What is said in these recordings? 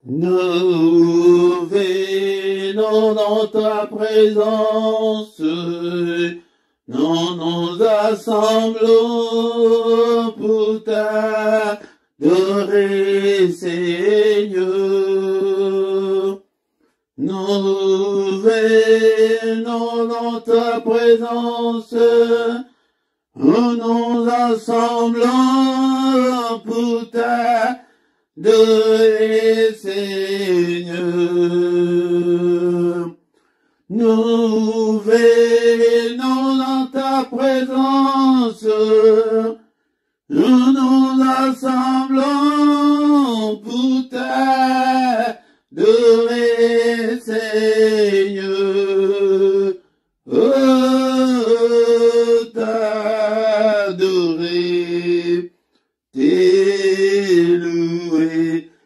Nous venons dans ta présence, nous nous assemblons pour t'adorer, Seigneur. Nous venons dans ta présence, nous nous assemblons pour t'adorer, Seigneur. Nous venons dans ta présence, nous nous assemblons pour t'adorer, Seigneur. Oh, t'adorer, t'élouer,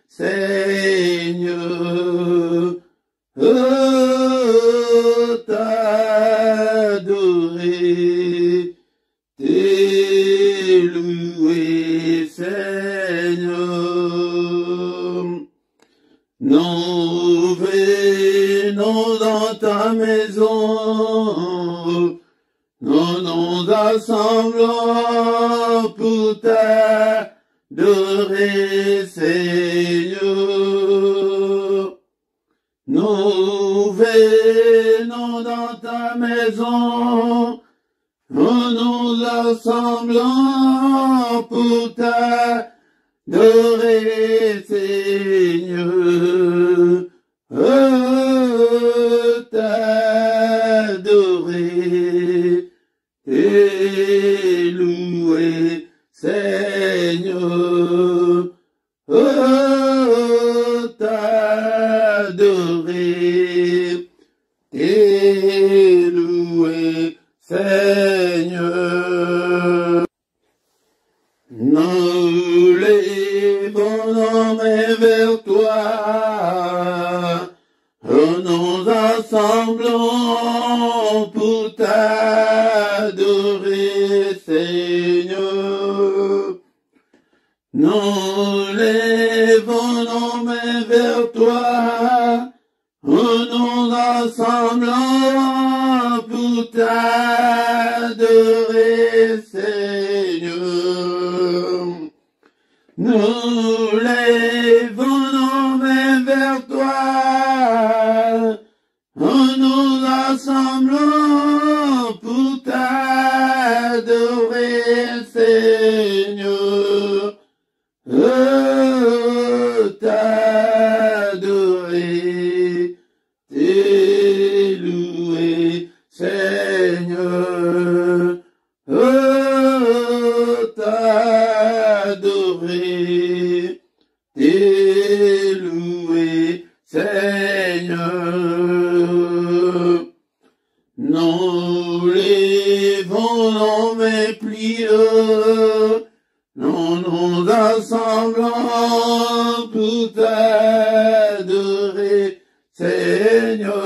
Seigneur. Oh, t'adorer, t'élouer, Seigneur. Nous venons dans ta maison, nous nous assemblons pour t'adorer, Seigneur. Nous venons dans ta maison, nous nous assemblons pour t'adorer, Seigneur. Oh, t'adorer, t'élouer, Seigneur. Oh, t'adorer, t'élouer, Seigneur. Nous levons nos mains vers toi, nous nous assemblons pour t'adorer, Seigneur. Nous levons nos mains vers toi, nous nous assemblons pour t'adorer, Seigneur. Nous levons nos mains vers toi, nous nous assemblons pour t'adorer, Seigneur. Oh, t'adorer, t'élouer, Seigneur. Oh, t'adorer, t'élouer, Seigneur. Nous levons nos mains pliées, nous nous assemblons pour t'adorer, Seigneur.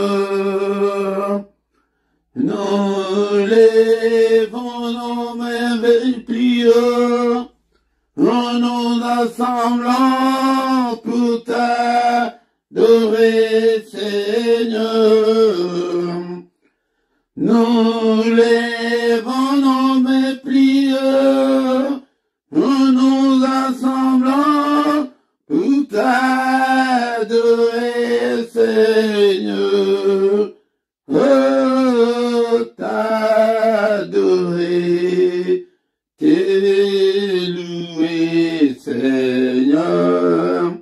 Nous levons nos mains pliées, nous nous assemblons pour t'adorer, Seigneur. Nous levons nos mains pliées, nous nous assemblons pour t'adorer, Seigneur. Oh, t'adorer, t'élouer, Seigneur.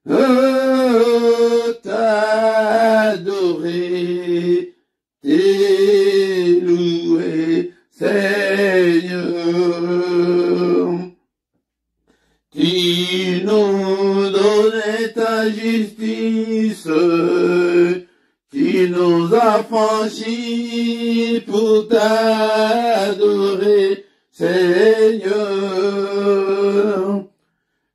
Oh, t'adorer, t'élouer, Seigneur. Tu nous donnes ta justice, tu nous as franchis pour t'adorer, Seigneur.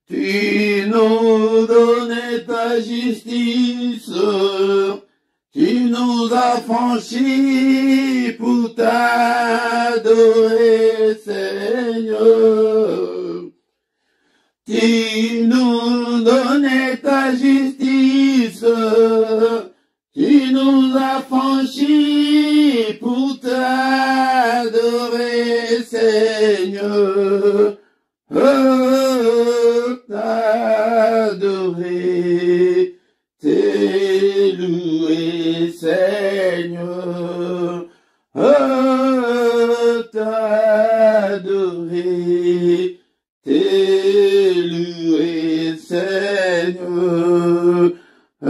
Tu nous donnes ta justice, tu nous as franchis pour t'adorer, Seigneur. Tu nous donnais ta justice, tu nous as franchis pour t'adorer, Seigneur. Oh, t'adorer, t'élouer, Seigneur. Oh, t'adorer, t'élouer, Seigneur. Oh,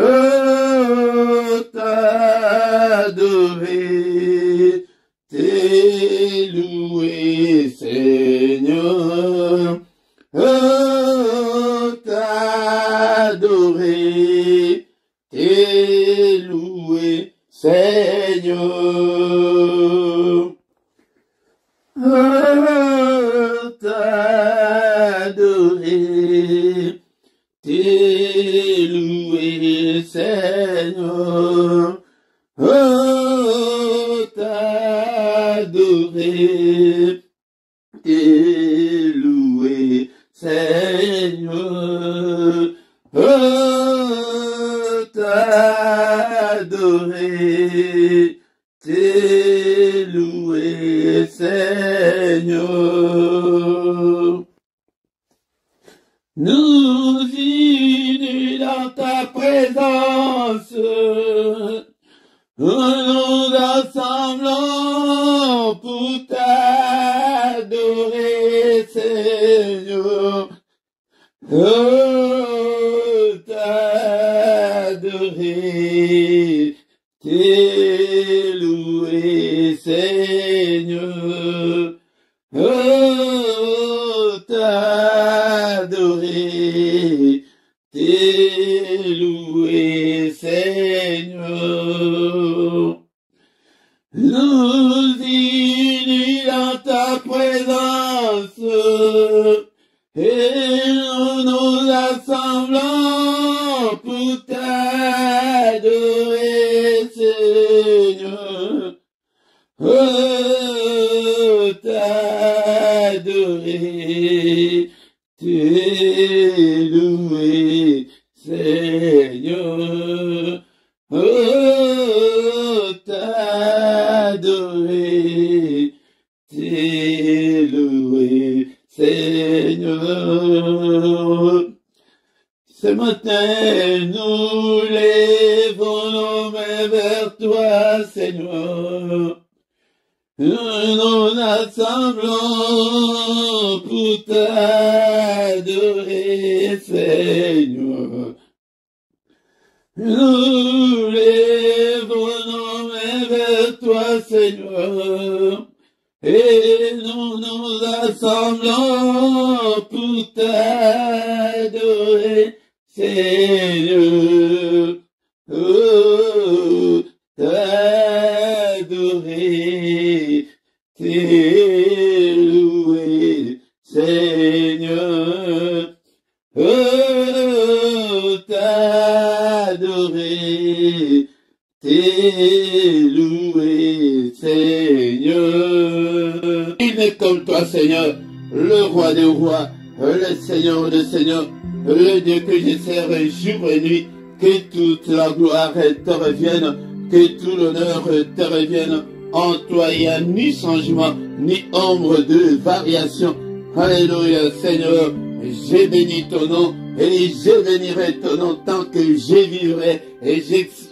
t'adorer, t'élouer, Seigneur. Oh, t'adorer, t'élouer, Seigneur. Oh, t'adorer, t'élouer, Seigneur. Oh, t'adorer, t'élouer, Seigneur. Oh, t'adorer, t'élouer, Seigneur. Nous unis dans ta présence, nous assemblons pour t'adorer, Seigneur. Oh, t'adorer, t'élouer, Seigneur. Oh, t'adorer, t'élouer, Seigneur. Nous unis dans ta présence, et nous nous assemblons pour t'adorer, Seigneur. Oh, t'adorer, t'élouer, Seigneur. Oh, t'adorer, t'élouer, Seigneur. Ce matin, nous lèvons nos mains vers toi, Seigneur. Nous nous assemblons pour t'adorer, Seigneur. Nous lèvons nos mains vers toi, Seigneur. Et nous nous assemblons pour t'adorer, Seigneur. Oh, t'adorer, t'élouer, Seigneur. Oh, t'adorer, t'élouer, Seigneur. Il n'est comme toi, Seigneur, le roi des rois, le Seigneur des seigneurs, le Dieu que je sers jour et nuit. Que toute la gloire te revienne, que tout l'honneur te revienne. En toi, il n'y a ni changement, ni ombre de variation. Alléluia, Seigneur. J'ai béni ton nom et je bénirai ton nom tant que je vivrai et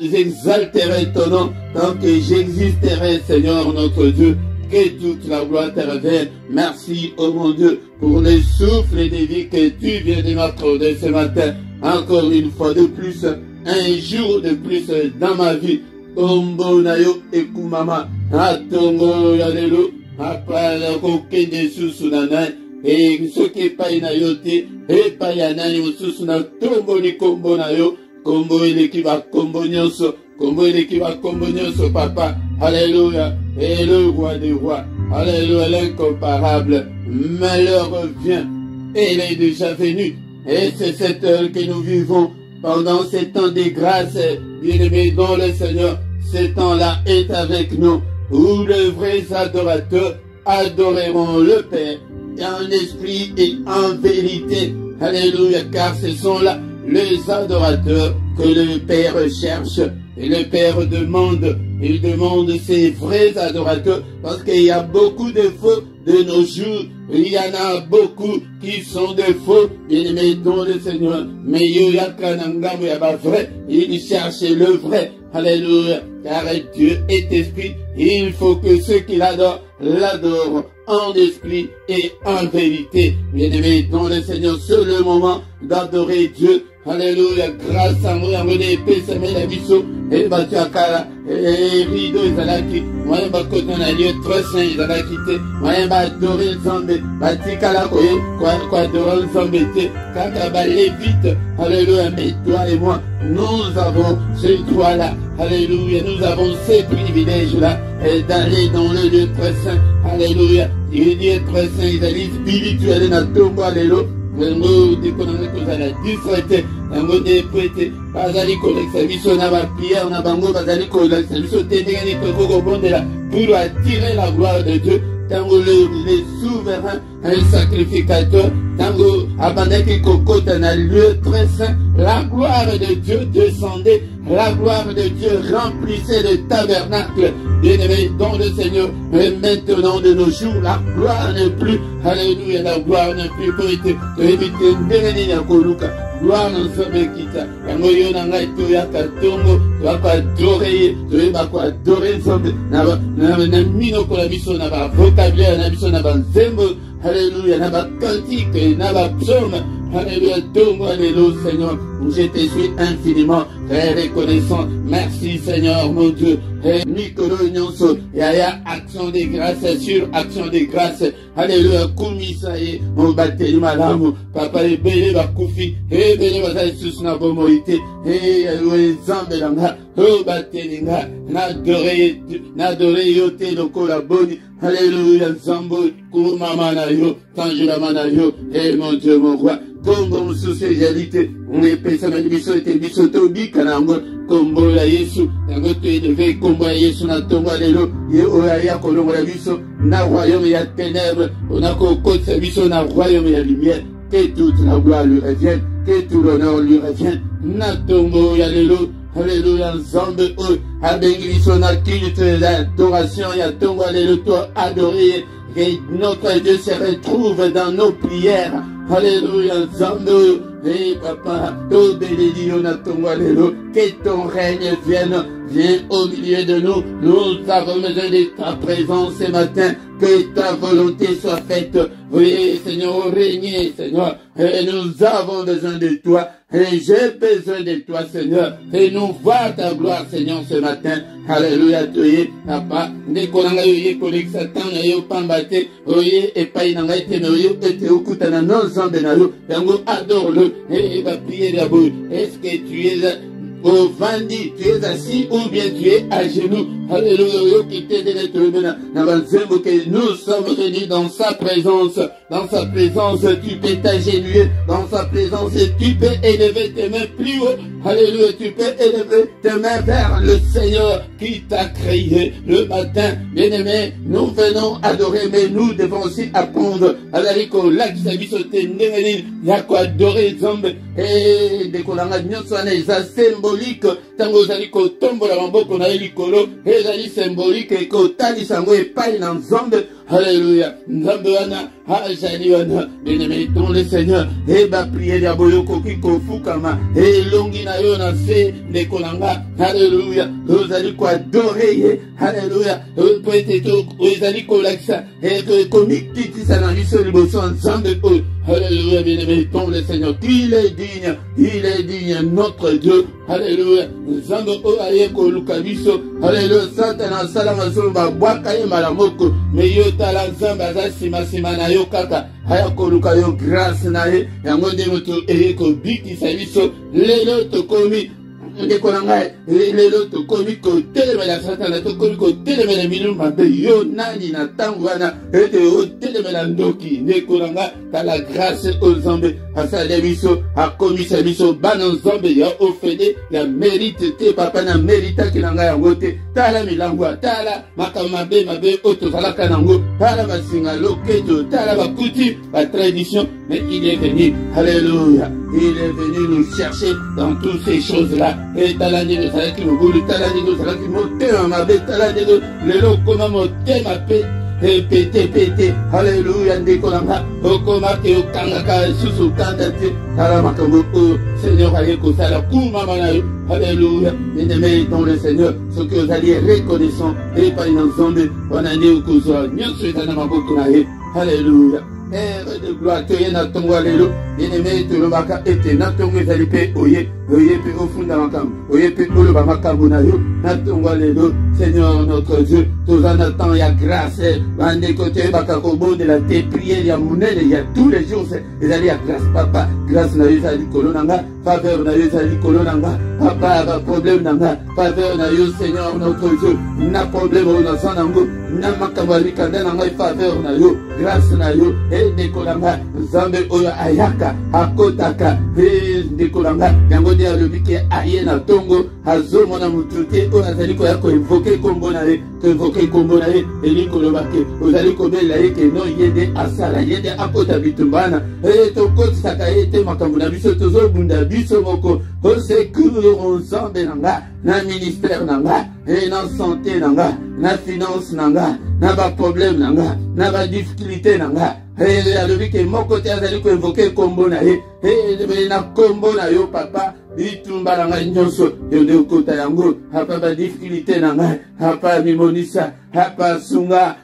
j'exalterai ton nom tant que j'existerai, Seigneur notre Dieu. Que toute la gloire te revienne. Merci, oh mon Dieu, pour le souffle de vie que tu viens de m'accorder ce matin. Encore une fois de plus, un jour de plus dans ma vie. Kombo nayo ekumama, atongo yalelo, apala kokende susunanai, et ce qui est pas inayote, et pas yanani susuna tombo ni kombo nayo, kombo elekiba kombo nyonso, kombo elekiba kombo nyonso papa. Alléluia, et le roi des rois, alléluia, l'incomparable. Malheur vient, et il est déjà venu, et c'est cette heure que nous vivons. Pendant ces temps de grâce, bien-aimés dans le Seigneur, ce temps-là est avec nous, où les vrais adorateurs adoreront le Père en esprit et en vérité. Alléluia, car ce sont là les adorateurs que le Père cherche. Et le Père demande, il demande ces vrais adorateurs, parce qu'il y a beaucoup de faux de nos jours. Il y en a beaucoup qui sont des faux, bien-aimés dans le Seigneur. Mais il y a pas vrai, il cherche le vrai. Alléluia. Car Dieu est esprit. Il faut que ceux qui l'adorent, l'adorent en esprit et en vérité. Bien-aimés dans le Seigneur, c'est le moment d'adorer Dieu. Alléluia. Grâce à moi, amené pesa la biso et batu akala et rideau izalaki. Moi ba koto na lieu très saint izalaki te. Moi ba adorer Nzambe, batikala koye kwa adorer Nzambe te. Kaka ba vite. Alléluia. Mais toi et moi, nous avons ce droit-là. Alléluia. Nous avons ces privilèges-là d'aller dans le lieu très saint. Alléluia. Il est très saint, il est spirituel na tombo alléluia. Nous déconnons que ça la disfrete, nous déprêter, bazali collecte biso na ba pierre na bango bazali collecte biso tendengani toko bondela pour attirer la gloire de Dieu. Tango les souverains, un sacrificateur, tango abandaki kokota na lieu très saint, la gloire de Dieu descendait, la gloire de Dieu remplissait le tabernacle. Bien-aimés dans le Seigneur, et maintenant de nos jours, la gloire n'est plus, alléluia, la gloire n'est plus pour éviter Ndengeni Yakoluka. Gloire nous sommes quitta. Yangoyo nanga itoya katongo, wako adorer, wako adorer Nzambe. Na mino kola biso na ba vocabulaire na biso na ba nzembo. Alléluia, na ba cantique, na ba psaume. Alléluia, donne-moi les loups, Seigneur. Je te suis infiniment très reconnaissant. Merci, Seigneur, mon Dieu. Et Nicolo Nyonso, yaya action de grâce sur action de grâce. Alléluia, Kumisaye, mon baptême malamu. Papa, et belé bakufi, et belé basay sus na bomoïté, et alloué zambelanga, oh batelinga, n'adoré yote loko la boni. Alléluia, Zambo, Koumamana yo, Tanjulamana yo, et mon Dieu, mon roi. Combo sous ces réalités, on est personne de biso et biso tobi kanango, combo la Yesu, yango tu devais combo la Yesu na tombo lelo, ye oya kolongo la biso, na royaume ya ténèbres, on a koko sa biso na royaume ya lumière, que toute la gloire lui revienne, que tout l'honneur lui revienne, na tombo ya lelo. Alléluia, Nzambe, abengi biso na culte d'adoration, ya tombo lelo, toi adoré, et notre Dieu se retrouve dans nos prières. Alléluia, Nzambe, et papa, tout béni, on a ton alléluia, que ton règne vienne au milieu de nous. Nous avons besoin de ta présence ce matin, que ta volonté soit faite. Oui, Seigneur, régnez, Seigneur, et nous avons besoin de toi. Et j'ai besoin de toi, Seigneur. Et nous voir ta gloire, Seigneur, ce matin. Alléluia, toye, papa. Nekolanga yoye kolek satan na yo pambate. Oye, epai nanga ete no yo ete okutana no zambe na yo. Yango adore-le. Et va prier d'abord. Est-ce que tu es au vandi, tu es assis ou bien tu es à genoux? Alléluia, que nous sommes réunis dans sa présence. Dans sa présence, tu peux t'agenouiller. Dans sa présence, tu peux élever tes mains plus haut. Alléluia, tu peux élever tes mains vers le Seigneur qui t'a créé le matin. Bien-aimé, nous venons adorer, mais nous devons aussi apprendre à la rico, il y a quoi adorer Nzambe. Et des kolanga nyonsane, ça symbolique. Tango zaliko tombo la mamboko na likolo. Et symbolique et kotali sango et paille dans Nzambe. Alléluia. Nzambe wana, ajali wana. Bien-aimé, dans le Seigneur. Et ba prier diabolo koki kofukama. Et longi na yo na se de kolanga. Alléluia. Ozaliko adorer. Alléluia. Peut-être ozaliko laksa. Et que komik titi sanamiso liboso Nzambe. Alléluia, bien-aimé, dans le Seigneur. Il est digne, notre Dieu. Alléluia. Nzambe ayeko lukabiso. Alléluia. Satana salama zomba bwaka ye malamoko. Mais yo tala Nzambe aza sima na yo kaka. Ayako luka yo grâce na ye. Yango nde moto eyeko bikisa biso. Lelo tokomi ndekolanga lelo tokomi kotelemela satana tokomi kotelemela minu mabe yo nani na ntango wana ete otelemela ndoki ndekolanga tala grâce ozambe asala biso akomisa biso bana nzambe ya ofele ya mérite te papa na méritaki na ngai yango te tala milango tala makambo mabe oyo tozalaka nango tala basinga loketo tala bakuti batradition mais il est venu alléluia il est venu nous chercher dans toutes ces choses-là. Et talandi nous savons qu'il nous voulait, talandi nous savons qu'il nous t'aime, ma bête, talandi nous, le lot comme mon thème à paix. Et pété, alléluia, ndékolanga, okoma ke okangaka, susu kandate, alamakambo, Seigneur, aleko, sala, koumamanayo, alléluia, bien-aimé dans le Seigneur, ce que vous allez reconnaissant, et pas une ensemble, on a dit au cousin, bien sûr, c'est un amabokunaye, alléluia. Père de gloire, tu es notre alléluia. Bien-aimé, tu le maka ete, natongo ezalipe, oye pe ofunda makam, oye pe oloba makam nayo, natongo alléluia. Seigneur notre Dieu, tous en attendant, il y a grâce, bande côté bakakobo de la tes prières, il y a monnaie, il y a tous les jours, il y a grâce, papa, grâce na yo zali kolonanga, faveur na yo zali kolonanga, papa, ba problème nanga, faveur na yo Seigneur notre Dieu, na problème na sanango, na makabali kanda nanga faveur na yo, grâce na yo, ndekolanga zambe oyo ayaka akotaka ndekolanga yango nde alobi ke aye na tongo azomona mutu te oyo azali koya koinvoke kombo na ye koinvoke kombo na ye elingi koloba ke ozali kobelela ye ke no ye nde asala ye nde akota bitumbana tokotisaka ye te makambo na biso tozobunda biso moko osecour nzambe na nga na ministère na nga na santé na nga na finance na nga na baproblème na nga na badifficulté na nga alobi ke moko te azali koinvoke kombo na ye na kombo na yo papa bitumba na ngai nyonso yo nde okota yango apa badifficulté na ngai apa mimonisa apa sunga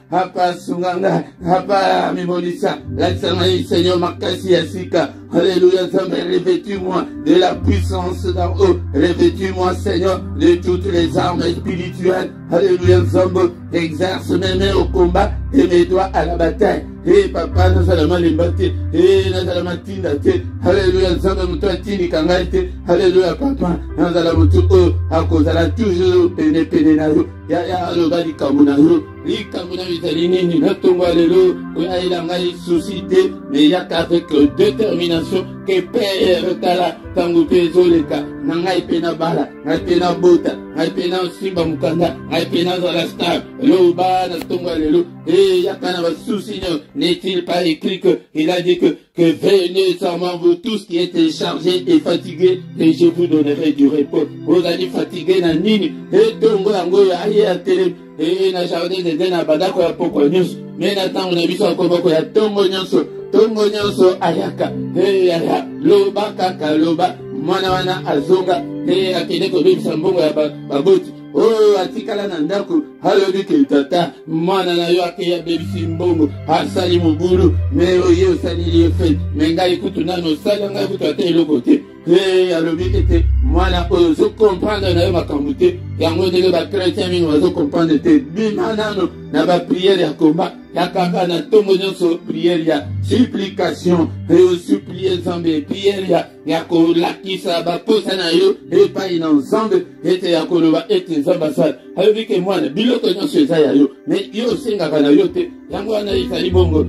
nga apa mimonisa lakisa ngai Seigneur makasi ya sika alléluia Nzambe revêtis-moi de la puissance d'en haut revêtis-moi Seigneur de toutes les armes spirituelles alléluia Nzambe exerce mes mains au combat et mes doigts à la bataille et papa nazala malemba te et nazala matinda te alléluia Nzambe moto atindika ngai te alléluia papa nazala moto oyo akozala toujours pene na yo ya aloba likambo na yo ezali nini natongo lelo oyo ayela ngai souci te mais yaka avec détermination ke père tala ntango mpe ezoleka na ngai mpe nabala ngai mpe nabota ngai mpe nasimba mokanda ngai mpe nazala star loba natongo lelo yaka na basusi nyo n'est-il pas écrit que il a dit que venez sans moi vous tous qui êtes chargés et fatigués et je vous donnerai du repos ozali fatigué na nini etongo yango aye ya tele na jardin de na badako ya pokwa nyonso me na ntango na biso akobako ya tongo nyonso ayaka aya loba kaka loba mwana wana azonga akende kobebisa mbongo ya baboti oyo atikala na ndako alobi ke tata mwana na yo akeya bebisi mbongo asali mobulu me oye osalili ye fete me ngai kutu nano osali ngai kutu ata eloko te alobi ete mwana oyo ozokomprendre na yo makambo te yango ndenge bakretien mingi bazokomprendre te bima nano na bapriere ya komba ya kaka na ntongo nyonso priere ya supplication osuplie Nzambe priere ya kolakisa baposa na yo epai na Nzambe ete ya koloba ete Nzambe asala alobi ke mwana biloko nyonso eza ya yo me yo osengaka na yo te yango wana ezali bongo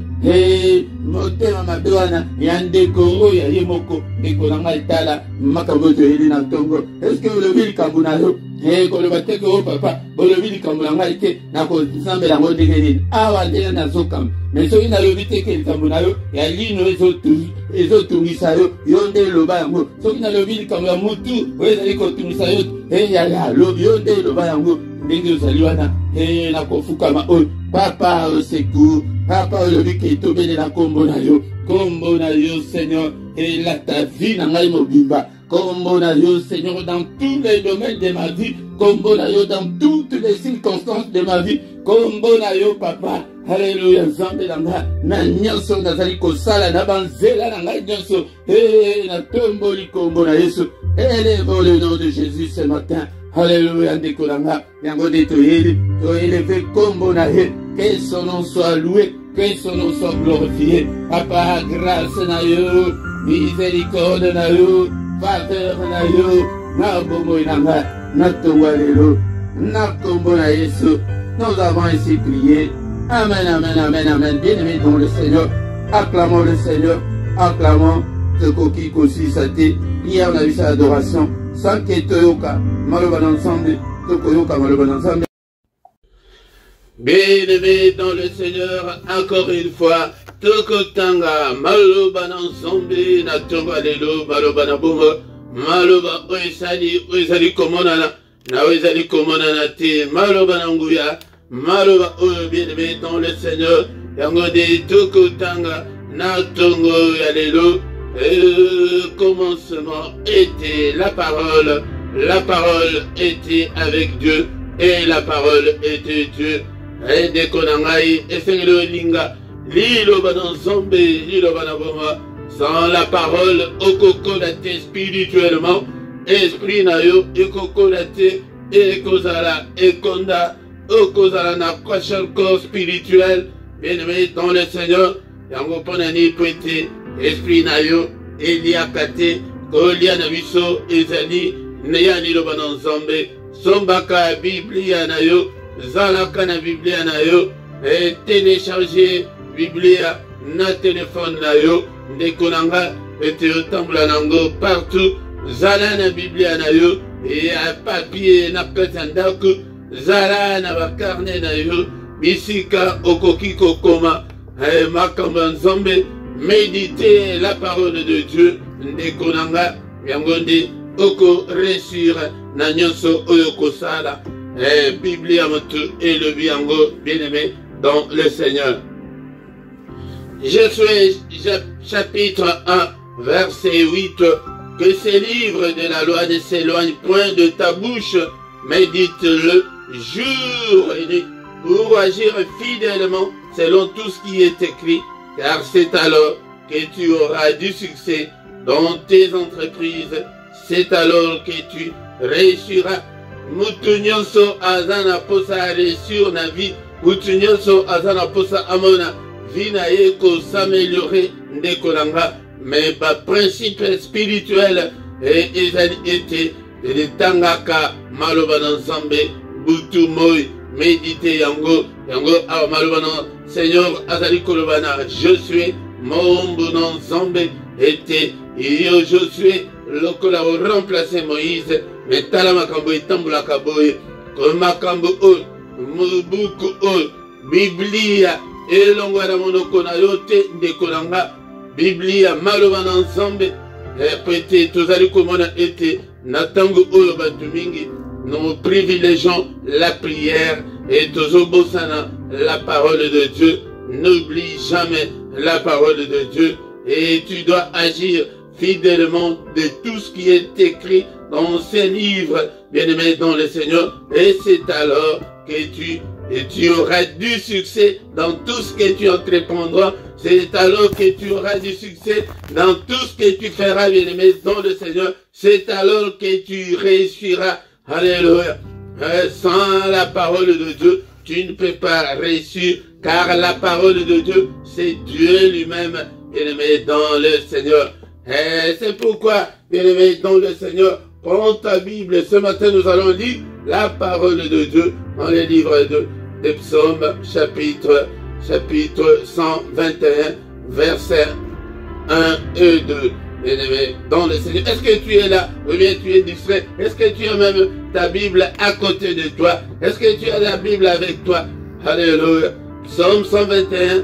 motema mabe wana ya ndeko oyo ya ye moko ndeko na ngai tala makambo oyo toyeli na ntongo eske olobi likambo na yo koloba teke o papa bolobi likambo na ngai te nakozambela yango ndenge nini awa ndenge nazokamba me soki nalobi teke likambo na yo ya lino ezotungisa yo yo nde eloba yango soki nalobi likambo ya mutu oyo ezali kotungisa yo yo nde eloba yango ndenge ozali wana nakofukama oyo papa osecour papa olobi ke tobelela kombo na yo Seigneur elata vie na ngai mobimba kombo na yo Seigneur dans tous les domaines de ma vie kombo na yo dans toutes les circonstances de ma vie kombo na yo papa alléluia Nzambe na nga na nyonso nazali kosala na banzela na ngai nyonso natomboli kombo na Yesu élevons le nom de Jésus ce matin alléluia ndeko na nga yango nde toéleve kombo na ye que son nom soit loué que son nom soit glorifié papa grâce na yo miséricorde na yo faveur na yo na bombo inanga, na tongwalelo, na kombo na Yesu. Nous avons ainsi prié. Amen, amen, amen, amen. Bien-aimés dans le Seigneur, acclamons le Seigneur, acclamons ce coquille aussi saté. Hier, on a vu sa adoration. Sans que Toyoka, Maloban ensemble, Tokoyoka, Maloban ensemble. Bien-aimés dans le Seigneur, encore une fois, Tokotanga, Maloban ensemble, Natonga Lelo, Maloban Abouma, Maloban Oesali Komonana, Naoesali Komonana Te, Maloban Anguya. Maloba bien-aimé dans le Seigneur, Yangode Tokotanga, Natongo Yalelo, le commencement était la parole était avec Dieu, et la parole était Dieu. Et dès qu'on a eu, et c'est le linga, l'île Banzombe, l'île Banaboma, sans la parole, au cocodaté spirituellement, esprit nayo, et cocodaté, et kozala, et konda, okozala na kwasha corps spirituel, bien-aimé dans le Seigneur, yango ponani pointe, esprit nayo, eliakate, kolia na biso, ezali, neyani lo bananzambe, sombaka Biblia nayo, zalaka na Biblia nayo, et télécharger Biblia na téléphone nayo, ndekonanga, ete otambula nango partout, zala na Biblia nayo, et à papier na katandako, zala na bakarne na yo, bisika okoki kokoma, makambo nzambe, méditer la parole de Dieu, ndekonanga, yangonde, oko réussir na nyonso oyo kosala, Biblia motu et le biango, bien-aimé dans le Seigneur. Josué chapitre 1, verset 8, que ces livres de la loi ne s'éloignent point de ta bouche, médite-le jour et nuit, pour agir fidèlement selon tout ce qui est écrit, car c'est alors que tu auras du succès dans tes entreprises, c'est alors que tu réussiras. Mutunyoso azana posa réussir na vie, mutunyoso azana posa amona, vie na yeko s'améliorer ndekolanga, mais ba principe spirituel et été de tangaka maloba nzambe butu moy méditer yango maloba Seigneur azali kolobana je suis mombu nzambe était yo Josué lokola remplacer Moïse mais tala makambo etambula kaboye ko makambo o mubuku o Biblia elongo na monoko na yote ndekolanga Biblia maloba nzambe peut-être tozali komona ete na tango oyo batu mingi nous privilégions la prière et tozobosana la parole de Dieu. N'oublie jamais la parole de Dieu et tu dois agir fidèlement de tout ce qui est écrit dans ces livres, bien-aimés dans le Seigneur, et c'est alors que tu auras du succès dans tout ce que tu entreprendras. C'est alors que tu auras du succès dans tout ce que tu feras, bien-aimé dans le Seigneur. C'est alors que tu réussiras. Alléluia. Sans la parole de Dieu, tu ne peux pas réussir, car la parole de Dieu, c'est Dieu lui-même, bien-aimé dans le Seigneur. Et c'est pourquoi, bien-aimé dans le Seigneur, prends ta Bible. Ce matin, nous allons lire la parole de Dieu dans les livres des psaumes, chapitre 121, versets 1 et 2. Bien-aimé dans le Seigneur. Est-ce que tu es là ou bien tu es distrait? Est-ce que tu as même ta Bible à côté de toi? Est-ce que tu as la Bible avec toi? Alléluia. Psaume 121,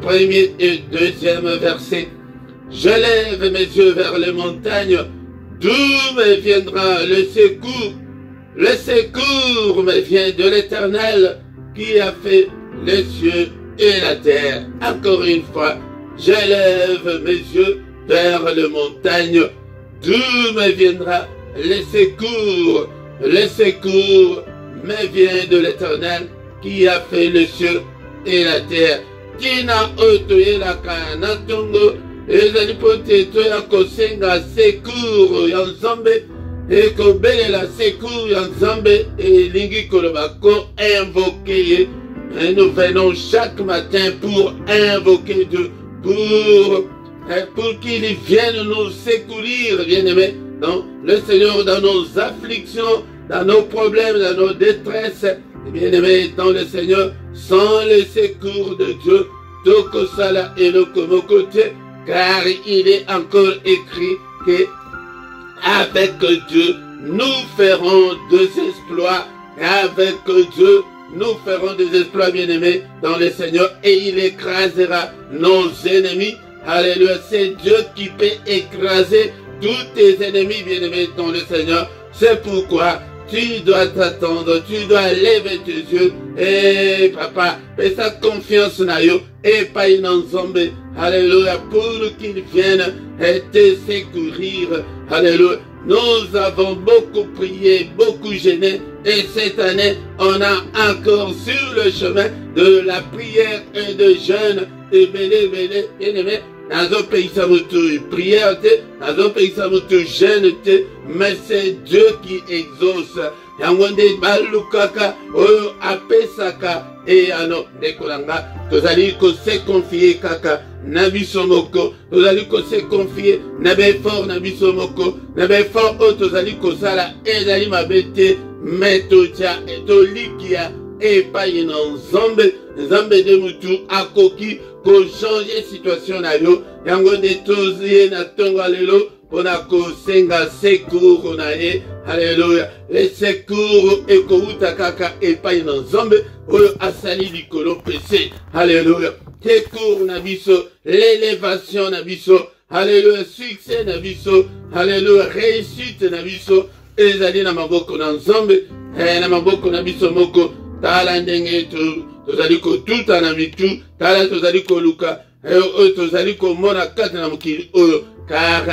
premier et deuxième verset. Je lève mes yeux vers les montagnes. D'où me viendra le secours? Le secours me vient de l'Éternel qui a fait les cieux et la terre. Encore une fois, je lève mes yeux vers les montagnes. D'où me viendra le secours? Le secours me vient de l'Éternel qui a fait les cieux et la terre. Tina otoye la kana tongo ezali pote toya kosenga secours ya Nzambe ekobelela secours ya Nzambe elingi koloba ko invoquer. Et nous venons chaque matin pour invoquer Dieu, pour qu'il vienne nous secourir, bien-aimés, dans le Seigneur, dans nos afflictions, dans nos problèmes, dans nos détresses, bien-aimés dans le Seigneur, sans le secours de Dieu, tout cela est le côté, car il est encore écrit que avec Dieu, nous ferons des exploits. Avec Dieu, nous ferons des exploits, bien-aimés dans le Seigneur, et il écrasera nos ennemis. Alléluia, c'est Dieu qui peut écraser tous tes ennemis, bien-aimés dans le Seigneur. C'est pourquoi tu dois t'attendre, tu dois lever tes yeux. Et papa, fais sa confiance en Dieu et pas en zombie. Alléluia, pour qu'il vienne te secourir. Alléluia. Nous avons beaucoup prié, beaucoup gêné, et cette année, on a encore sur le chemin de la prière et de jeûne, et bien-aimé, dans un pays ça vous prière, dans un pays ça vous jeûne, mais c'est Dieu qui exauce. Yangonde balukaka, oyo apesaka, et ano, dekolanga, tozali ko se confier kaka, nabiso moko, tozali ko se confier, nabe fort nabiso moko, nabe fort o tozali ko sala, ezali mabete, metocha, etolikia, et pas une nzambe, nzambe de mutu, akoki, ko changer situation na yo, yangonde tozie na tonga lelo, Onako senga secours nae, alléluia. Les secours ekouta kaka epai na nzambe oyo asali likolo pese, alléluia. Secours na biso, l'élévation na biso, alléluia. Succès na biso, alléluia. Réussite na biso, ezali na maboko na nzambe, na maboko na biso moko. Tala ndenge tozali ko tuta na mitu, tala tozali ko luka, tozali ko mona kati na mokili oyo. Car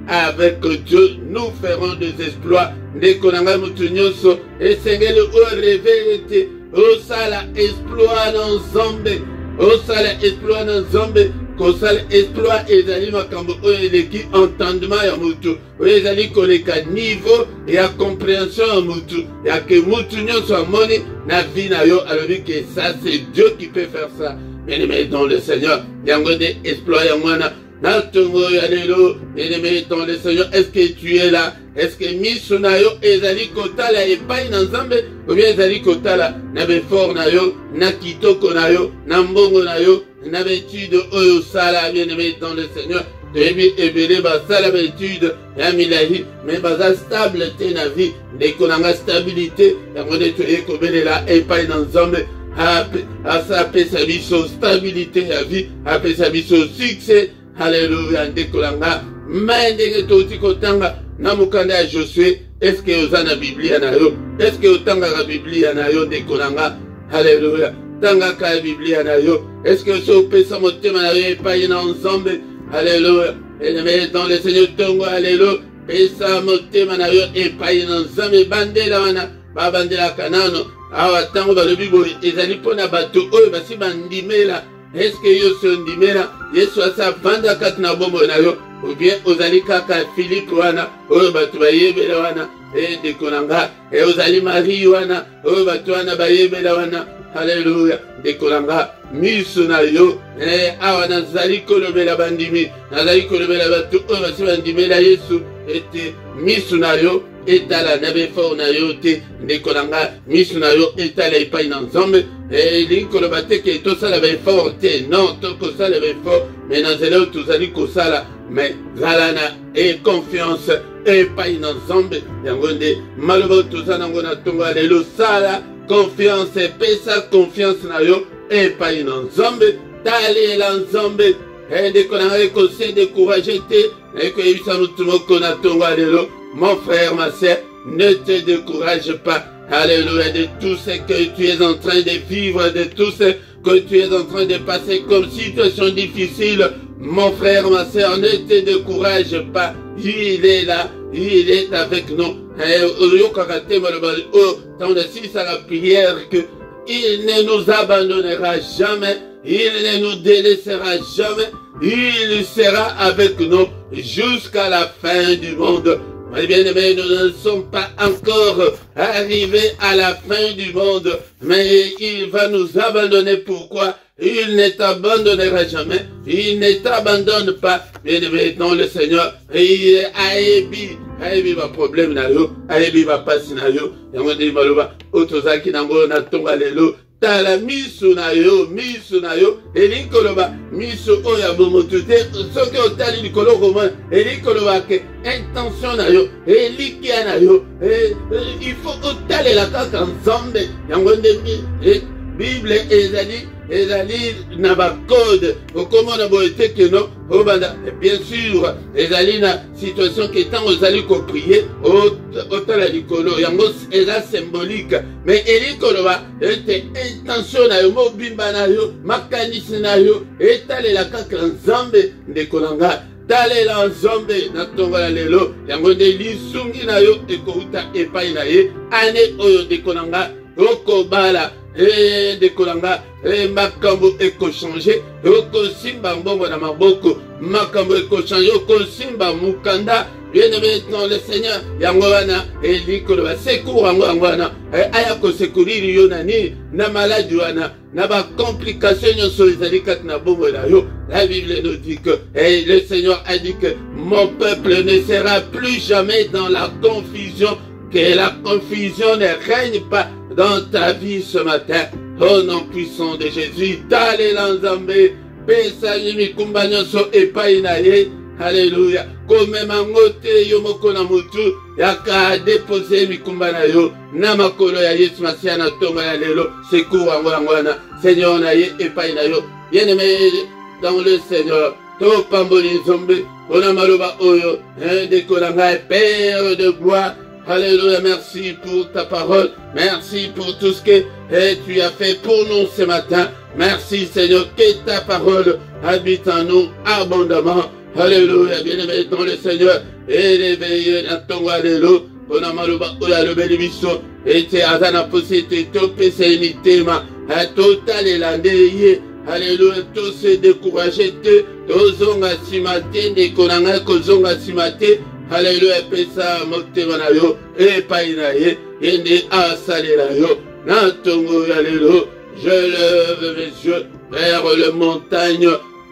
avec Dieu, nous ferons des exploits. Nekonanga mutunyoso, et sengeli o révélé, o sala exploit dans Zambé, o sala exploit dans Zambé, ko sala exploit ezali makambo o eleki entendement ya mutu, o ezali koleka niveau ya compréhension ya mutu, ya ke mutunyoso amoni na vie na yo, alobi que ça c'est Dieu qui peut faire ça. Bien-aimé dans le Seigneur, yango de exploit ya mwana. Bien-aimé dans le Seigneur, est-ce que tu es là? Est-ce que Misunayo ezali kotala epai na nzambe? Ou bien ezali kotala na befort na yo, na kitoko na yo, na mbongo na yo, na betude oyo sala, bien-aimé dans le Seigneur. Tebi ebele basala betude ya milahi, mais baza stable te na vie, nekonanga stabilité, yango de toye kobelela epai na nzambe. Apesa biso stabilité ya vie, apesa biso succès. Alléluia, ndekolanga, mandenge toti kotanga, na mukanda ya Josué, est-ce que oza na Biblia na yo? Est-ce que otanga la Biblia na yo ndekolanga? Alléluia, tanga ka Biblia na yo. Est-ce que so pesa motema na yo epai na nzambe? Alléluia, et dans le Seigneur tongo, alléluia, pesa motema na yo epai na nzambe, bandela wana, babandela kanano, awa tango balobi boye, ezali pona bato oyo basi bandimela. Est-ce que yo sondimela Yesu asa vanda kati na bombo na yo, ou bien ozali kaka Philippe wana oyo bato bayebela wana dekonanga, e ozali Marie wana oyo bato wana bayebela wana. Alléluia, dekonanga miso na yo awa nazali kolobela bandimi, nazali kolobela bato oyo basi bandimela Yesu, ete miso na yo etala na befort na yo te, ndekolanga miso na yo etala epai na nzambe. Elingi koloba te ke tosala befort te, non, tokosala befort, mais na nzela oyo tozali kosala, mais zala na confiance epai na nzambe. Yango nde maloba oyo toza nango na ntongo ya lelo, sala confiance, epesa confiance na yo epai na nzambe, talela nzambe. Ndekolanga ekose découragé te, ekoyebisa mutu moko na ntongo ya lelo. Mon frère, ma sœur, ne te décourage pas. Alléluia, de tout ce que tu es en train de vivre, de tout ce que tu es en train de passer comme situation difficile. Mon frère, ma sœur, ne te décourage pas. Il est là, il est avec nous. C'est la prière que il ne nous abandonnera jamais. Il ne nous délaissera jamais. Il sera avec nous jusqu'à la fin du monde. Mes bien-aimés, nous ne sommes pas encore arrivés à la fin du monde, mais il va nous abandonner. Pourquoi? Il ne t'abandonnera jamais. Il ne t'abandonne pas. Bien-aimés dans le Seigneur, il est Aébi, ayebi ba problème na yo, ayebi ba pasi na yo, yango ndi maloba otozaki nango na tonga lelo. Tala misu na yo, elingi koloba misu oya bomotu te, soki otali likolo komona, elingi koloba ke intention na yo, elikia na yo, il faut otalela kaka nzambe, yango nde Bible ezali na ba code, okomona boye te ke no, obanda, bien sûr, ezali na situation ke tant ozali ko prier, otala likolo, yango eza symbolique, mais elingi koloba ete intention na yo, mobimba na yo, makanisi na yo, etalela kaka nzambe ndeko na ngai. Talela nzambe na tongola lelo, yango nde lisungi na yo ekouta epai na ye, ane oyo ndeko na ngai okobala dekolanga makambo eko changer oko simba mbongo na maboko makambo eko changer oko simba mukanda bien-aimé dans le Seigneur yango wana elikolo ba secours yango wana aya ko secourir yo nani na maladie wana na ba complication nyonso ezali kati na bongo na yo. La Bible nous dit que le Seigneur a dit que mon peuple ne sera plus jamais dans la confusion, que la confusion ne règne pas dans ta vie ce matin. Au nom puissant de Jésus, tale l'enzambe, pesa yimi kumbanyoso epai na ye. Alléluia. Comme mangote yo moko na mutu yaka déposer mikumba na yo na makolo ya Yesu Masia na tonga ya lelo secours angwana Seigneur na ye epai na yo. Bien-aimé dans le Seigneur, to pamboli zombe ona maloba oyo de kolanga Père de gloire. Alléluia, merci pour ta parole. Merci pour tout ce que tu as fait pour nous ce matin. Merci Seigneur, que ta parole habite en nous abondamment. Alléluia, bien-aimé dans le Seigneur. Et l'éveillé dans ton alléluia. On a maluba oya le bénédiction. Et tu as la possibilité de te sérénité, à total et l'année. Alléluia, tous se décourager de tozonga simate, de konanga kozonga simate. Alléluia, pesa motema na yo, epai na ye, yende asale na yo, na tongo alléluia. Je lève mes yeux vers le montagne,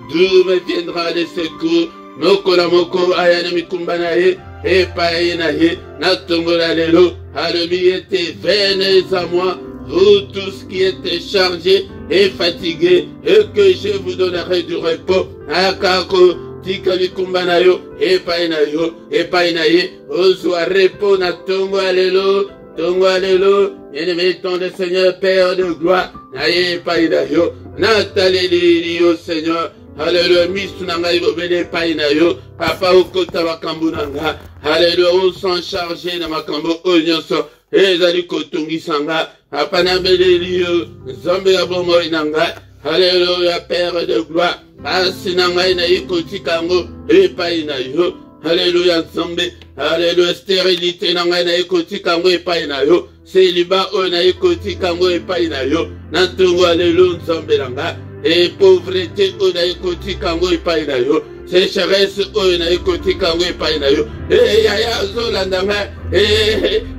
d'où me viendra le secours. Moko na moko ayane mikumba na ye, epai na ye, na tongo alléluia. Alléluia, venez à moi, vous tous qui êtes chargés et fatigués, et que je vous donnerai du repos. Akako tika mikumba na yo, epai na ye, ozwa repos na tongo alléluia. Tongo alléluia, bien-aimé ton le Seigneur, Père de gloire, na ye epai na yo, na taleli yo Seigneur. Alléluia, misu na ngai bobele epai na yo, papa okota makambo na nga. Alléluia, on s'en charge na makambo oyo nyonso ezali kotungisa nga. Papa na beleli yo, nzambe ya bomoi na ngai. Alléluia, Père de gloire, pasi na ngai na ye kotika yango epai na yo. Alléluia, nzambe. Alléluia, stérilité na ngai na ye kotika yango epai na yo. Célibat oyo na ye kotika yango epai na yo. Na ntongo alléluia, nzambe na ngai. Et pauvreté oyo na ye kotika yango epai na yo. Sécheresse oyo na ye kotika yango epai na yo. Yaya azolanda ngai.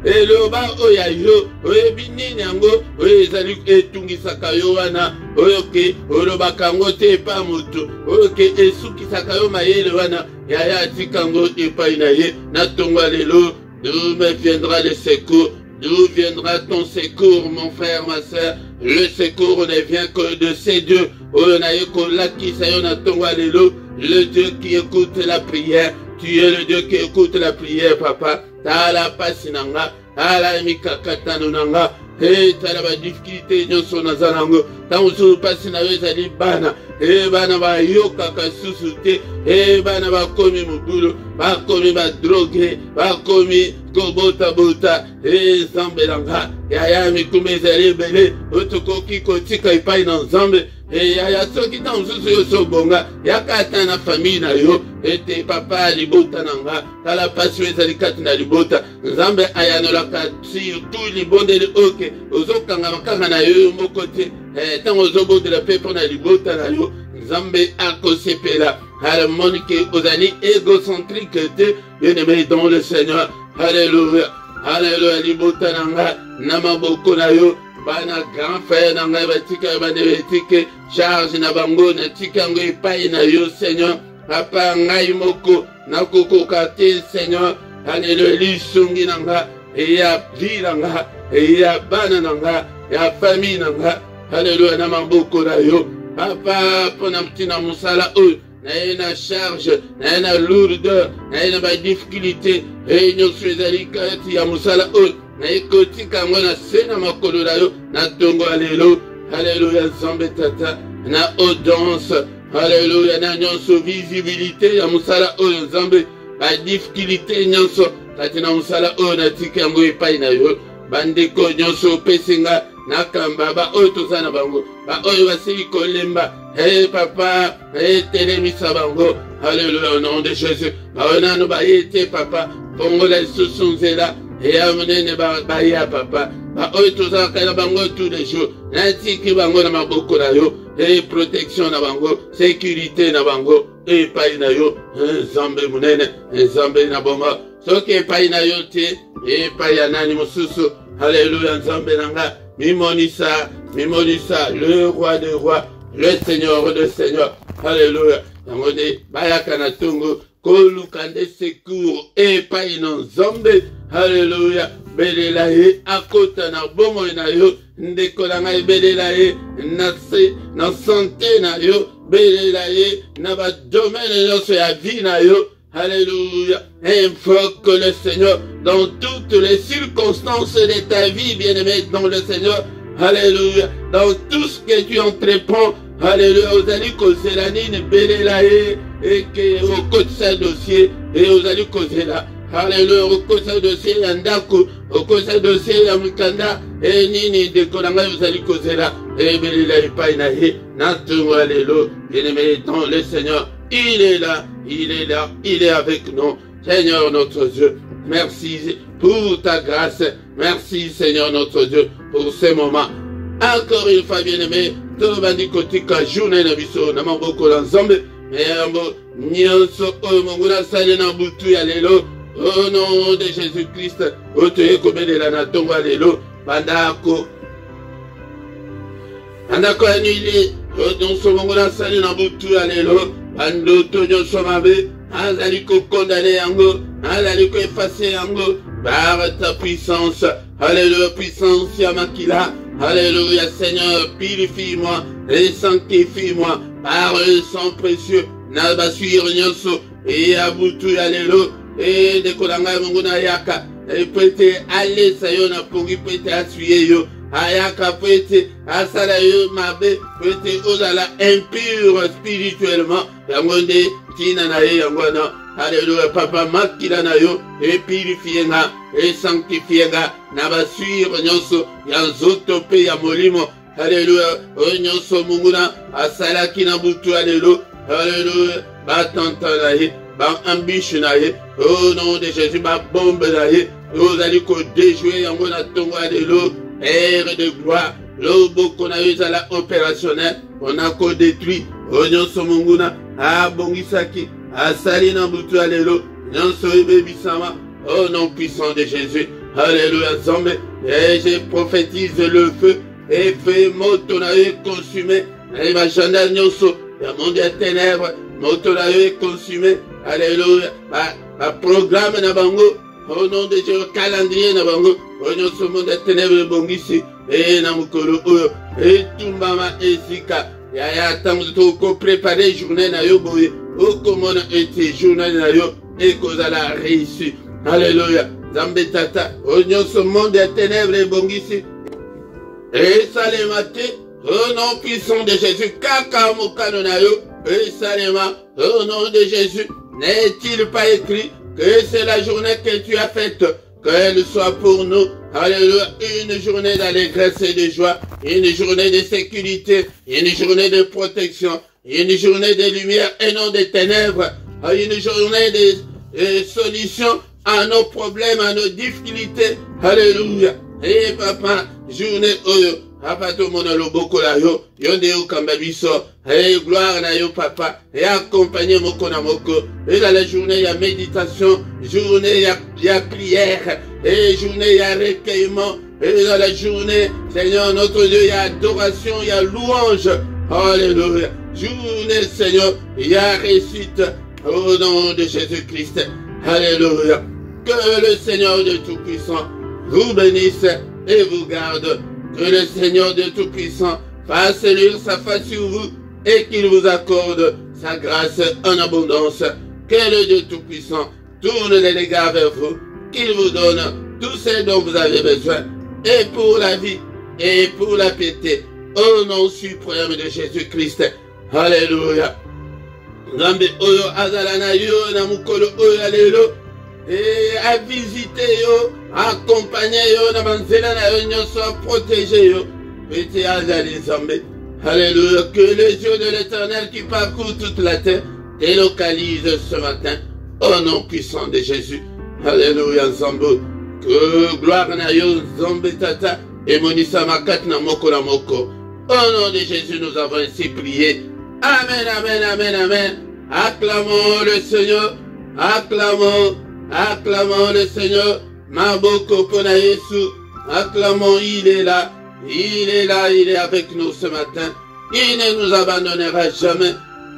Eloba oyo ya yo oyebi nini yango oyo ezali etungisaka yo wana oyo ke olobaka yango te epa moto oyo ke esukisaka yo mayele wana yaya atika yango epai na ye na tongo lelo. D'où me viendra le secours? D'où viendra ton secours, mon frère, ma soeur? Le secours ne vient que de ces dieux. Oyo na ye kolakisa yo na tongo lelo, le Dieu qui écoute la prière. Tu es le Dieu qui écoute la prière, papa. Tala pasi nanga, tala mikakatano nanga, tala ba difficulté nyonso nazanango. Tango pasi na yo ezali bana, bana ba yoka kasusu te, bana ba komi mobulu, ba komi ba drogue, ba komi kobota bota, zambe nanga. Yaya mikume ezali bele, otokoki kotika epai na nzambe. Yaya soki ta mosusu yo sobonga yaka ata na famille na yo ete papa libota nanga tala pasi oyo ezali kati na libota nzambe ayanolaka surtout libondeli oke ozokangama kaka na yo moko te ntango ozobondela mpe mpo na libota na yo nzambe akosepela alamoni ke ozali égocentrique te bien-aimé dans le Seigneur. Alléluia, alléluia, libota nanga na maboko na yo bana grand frère na ngai batika bana betike charge na bango na tika yango epai na yo Seigneur. Papa ngai moko nakokoka te Seigneur, Alléluia, lisungi nanga, et ya vilanga, et ya banananga, ya famille nanga. Alléluia, na maboko na yo. Papa, pona mtina musala oyo. Na charge, na lourdeur, na difficulté, et nous faisons kati ya musala oyo. Na ekoti kango na sena makolo na yo, na tongo alelo. Alléluia, Nzambe tata, na audience. Alléluia, na nyonso visibilité ya musala oyo Nzambe. Ba difficulté nyonso kati na musala oyo na tika yango epai na yo. Bandeko nyonso pesinga na kamba ba oyo tozana bango. Ba oyo basili kolemba. Hey papa, hey telemisa bango. Alléluia, au nom de Jésus. Ba onano ba yete papa. Pongo la susunzela. Et amenez ba ya papa. Ba oyo tozana kala bango tous les jours. Na tiki bango na maboko na yo. Et protection na bango, sécurité na bango, et paï na yo, Nzambe munene, Nzambe na bonga, soki paï na yo te, et paï anani mususu, alléluia Nzambe nanga, mimonisa, le roi des rois, le Seigneur des seigneurs, alléluia, namone, bayaka na tungu, kolukande secours, et paï na Nzambe, alléluia, belela ye, akota na bomo na yo, ndeko na ngai belela ye na santé na yo belela ye na ba domaine nyonso ya vie na yo. Alléluia. Invoque le Seigneur dans toutes les circonstances de ta vie, bien-aimé dans le Seigneur. Alléluia. Dans tout ce que tu entreprends. Alléluia. Ozali kozela nini belela ye eke okotisa dossier et ozali kozela. Alléluia, au conseil de ces Yandaku, au conseil de ces Yamukanda, et Nini de Kolanga, vous allez causer là, et Belila et Painahi, Natou, Alléluia, bien-aimé dans le Seigneur, il est là, il est avec nous, Seigneur notre Dieu, merci pour ta grâce, merci Seigneur notre Dieu, pour ce moment. Encore une fois, bien-aimé, tout le monde dit que journée n'a biso, n'a pas beaucoup d'ensemble, mais nyonso, monguna sali na butu ya lelo. Au nom de Jésus-Christ, otoye kobelela na tongo alelo, bandako anile, nyonso mongola sali na butu alelo, bandoto nyonso mabe, azali ko condamné yango, azali ko effacer yango, par ta puissance, alléluia, puissance ya makila, alléluia, Seigneur, purifie-moi, et sanctifie-moi, par le sang précieux, na basur nyonso, et abutu alelo, et de kolanga munguna yaka et peut-être aller sayo na pongi peut-être assuyer yo ayaka peut-être asala yo mabe peut-être ozala impur spirituellement yangonde tina na ye yangwana. Alléluia papa makila na yo et purifier nga et sanctifier nga na basur nyonso ya nzoto pe ya molimo. Alléluia nyonso munguna asala kina butu alelo. Alléluia batanta na ye ba ambition na ye au nom de Jésus, ma bombe na ye vous allez ko déjouer yango na tongo alelo. Air de gloire lobo kona yo ezala opérationnel on a ko détruit o nyonso munguna abongisaki asali na butu alelo nyonso ebebisama au nom puissant de Jésus. Alléluia Nzambe, et je prophétise le feu et feu moto na yo consumé et ma gendarme nyonso ya monde ya ténèbres moto na yo consumé. Alléluia. Ba programme na bango au nom de Dieu, calendrier na bango au nom de monde de ténèbres bongisi et na mukolo oyo et tumbama esika ya tango to ko préparer journée na yo boye o komona ete journée na yo et kozala réussi. Alléluia. Zambe tata au nom de monde de ténèbres bongisi et salemate au nom puissant de Jésus kaka mokano na yo et salema au nom de Jésus. N'est-il pas écrit que c'est la journée que tu as faite, qu'elle soit pour nous, alléluia, une journée d'allégresse et de joie, une journée de sécurité, une journée de protection, une journée de lumière et non de ténèbres, une journée de solution à nos problèmes, à nos difficultés, alléluia. Et papa, journée oyo, papa tout le monde a le beaucoup là yo, yonde yo kambabiso, et gloire na yo papa, et accompagner moko na moko, et dans la journée il y a méditation, journée il y a prière, et journée il y a recueillement, et dans la journée, Seigneur notre Dieu, il y a adoration, il y a louange, alléluia, journée Seigneur, il y a réussite, au nom de Jésus-Christ, alléluia. Que le Seigneur de Tout-Puissant vous bénisse et vous garde. Que le Seigneur de Tout-Puissant fasse luire sa face sur vous et qu'il vous accorde sa grâce en abondance. Que le Dieu Tout-Puissant tourne les regards vers vous, qu'il vous donne tout ce dont vous avez besoin, et pour la vie, et pour la piété, au nom suprême de Jésus-Christ. Alléluia. Nzambe oyo azala na yo na mukolo oyo alelo, a visiter yo, accompagner yo na banzela na yo nyonso, protéger yo. Petit azali Nzambe. Alléluia. Que les yeux de l'Éternel qui parcourent toute la terre délocalisent ce matin au nom puissant de Jésus. Alléluia Nzambe. Que gloire na yo Nzambe tata et monisa makat na moko la moko. Au nom de Jésus nous avons ainsi prié. Amen, amen, amen, amen. Acclamons le Seigneur. Acclamons, acclamons le Seigneur. Maboko pona Yesu. Acclamons, il est là. Il est là, il est avec nous ce matin. Il ne nous abandonnera jamais.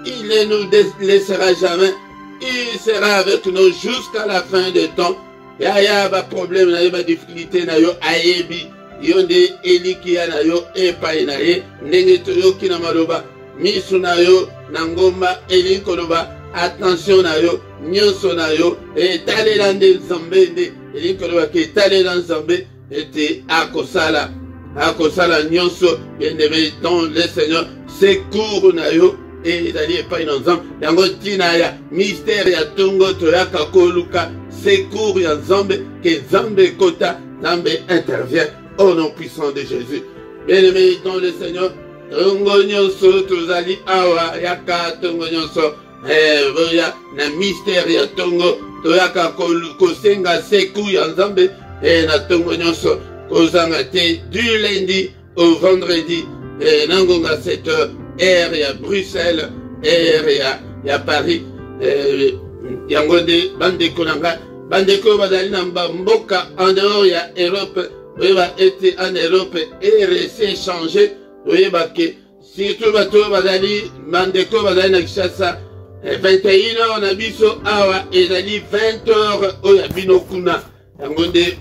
Il ne nous laissera jamais. Il sera avec nous jusqu'à la fin des temps. Yaya ba problème na yo, ba difficulté na yo ayebi. Yonde elikia na yo epai na ye. Ndenge toyo kina maloba. Misu na yo nangomba elikoloba. Attention na yo, nyonso na yo. Et talela nde Nzambe nde elikoloba ke talela Nzambe ete akosala. Akosala nyonso bien-aimé dans le Seigneur. Secours na yo. Et ils allaient pas dans Nzambe. Yango tina ya mystère ya tongo toyaka koluka. Secours ya Nzambe que Nzambe kota. Nzambe intervient au nom puissant de Jésus. Bien-aimé dans le Seigneur. Tongo nyonso tozali awa yaka tongo nyonso. Voya na mystère ya tongo toyaka kosenga secours ya Nzambe. Na tongo nyonso kozanga te du lundi au vendredi. Nangonga 7h. Air ya Bruxelles, air ya Paris, yangonde bandeko nanga, bandeko bazali namba mboka en dehors ya Europe, oyeba ete en Europe RC changé, oyeba ke surtout bato bazali bandeko bazali na Kinshasa 21h na biso awa ezali 20h oya bino kuna, yangonde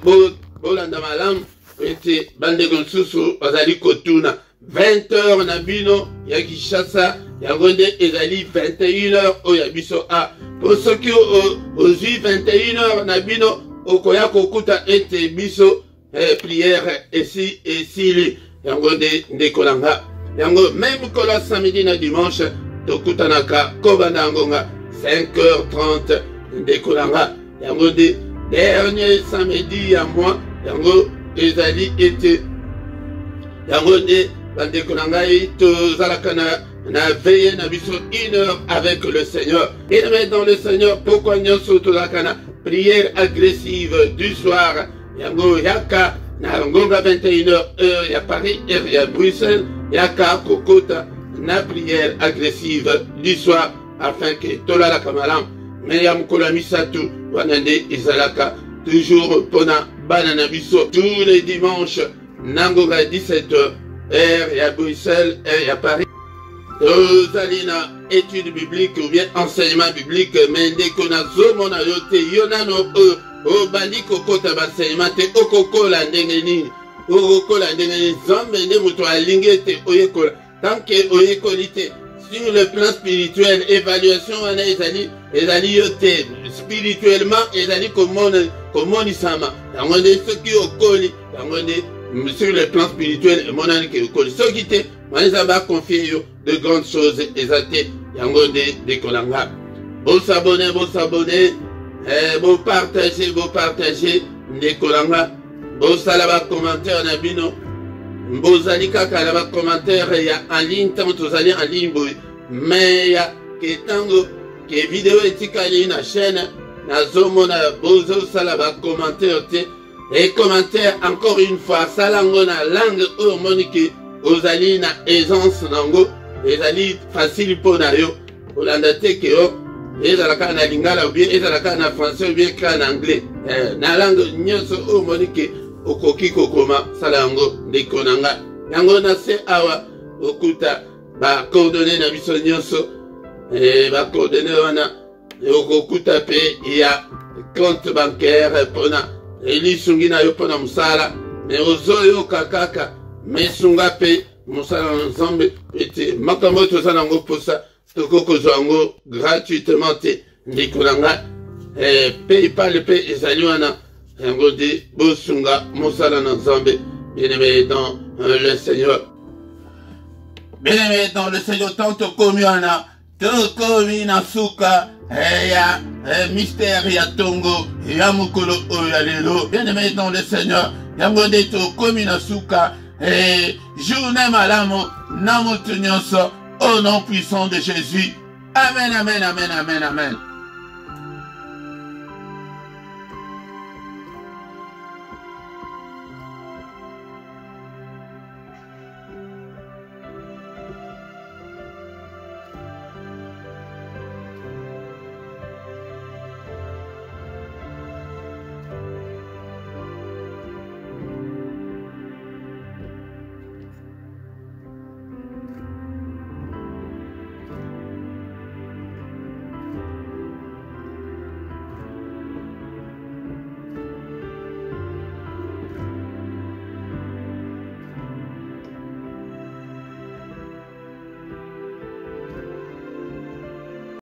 bolanda malamu ete bandeko nsusu bazali kotuna 20h na bino ya Kinshasa yangonde ezali 21h oya biso a pour ceux qui ozwi 21h na bino okoya kokuta ete biso prière ici esili yangonde ndekolanga yango même kola samedi na dimanche tokutanaka kobanda ngonga 5h30 ndekolanga yangonde dernier samedi ya mois yango ezali ete yangonde bandeko na ngai tozalaka na veille na biso 1h avec le Seigneur. Et dans le Seigneur, pourquoi nyonso tozalaka na prière agressive du soir. Yango yaka na ngonga 21h heure ya Paris, heure ya Bruxelles, yaka kokota na prière agressive du soir afin que tolalaka malam. Mais ya mukolo misatu wanande ezalaka toujours pona bana na biso tous les dimanches nangonga 17h. Il y a Bruxelles, il y a Paris. Zalina étude biblique ou bien enseignement biblique, mais dès qu'on a zomo na yote, yonano o bandi kokota enseignement te okoko la ndengeni, okoko la ndengeni zombe ne muto alingete oyekola. Tant que oyekolite sur le plan spirituel, évaluation wana ezali yote spirituellement ezali komoni sama. Yangonde soki okoli, yangonde sur le plan spirituel, mon ami qui est ceux qui étaient, va confier de grandes choses exaltées. Yango de Kolanga. Bon s'abonner, bon partager, de Kolanga. Bon salaba commentaire, Nabino. Bon zalika kalaba commentaire, il y a en ligne, tant que vous allez en ligne, mais il y a que tango, que vidéo etikali na chaîne, na zomo na bozo salaba commentaire, et commentaire encore une fois, salango na langue harmonique, ozali na aisance nango, ezali facile pour na yo, olandate ke yo, ezalaka na lingala ou bien ezalaka na français ou bien ka na anglais, na langue nyonso harmonique, okoki kokoma salango ndekonanga, yango na se awa okuta ba coordonnées na biso nyonso, ba coordonnées wana okokuta pe ya compte bancaire pona elisungi na yo pona musala me ozoyoka kaka mesunga pe musala na nzambe ete makambo toza nango posa tokokozwa yango gratuitement te ndeko na nga paypal pe ezali wana yango de bosunga musala na nzambe bien-aimé dans le Seigneur. Bien-aimé dans le Seigneur, tant tokomi wana tokomi na suka ya mystère ya tongo ya mukolo oyo ya lelo. Bien-aimé dans le Seigneur, yango de tokomi na suka journée malamu na mutu nyonso au nom puissant de Jésus. Amen, amen, amen, amen, amen.